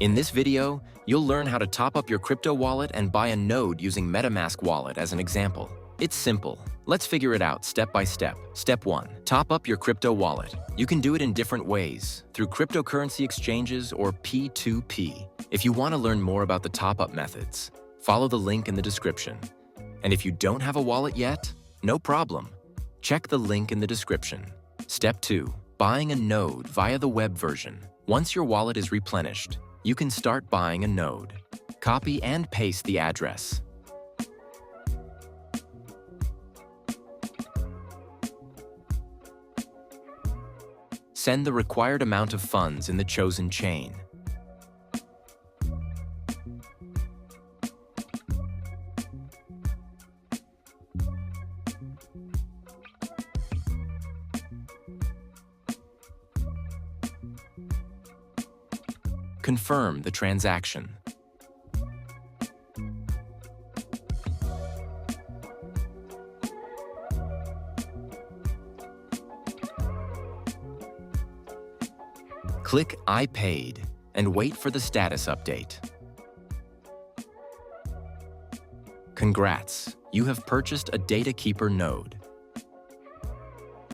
In this video, you'll learn how to top up your crypto wallet and buy a node using MetaMask wallet as an example. It's simple. Let's figure it out step by step. Step 1. Top up your crypto wallet. You can do it in different ways, through cryptocurrency exchanges or P2P. If you want to learn more about the top-up methods, follow the link in the description. And if you don't have a wallet yet, no problem. Check the link in the description. Step 2. Buying a node via the web version. Once your wallet is replenished, you can start buying a node. Copy and paste the address. Send the required amount of funds in the chosen chain. Confirm the transaction. Click I paid and wait for the status update. Congrats, you have purchased a Datakeeper node.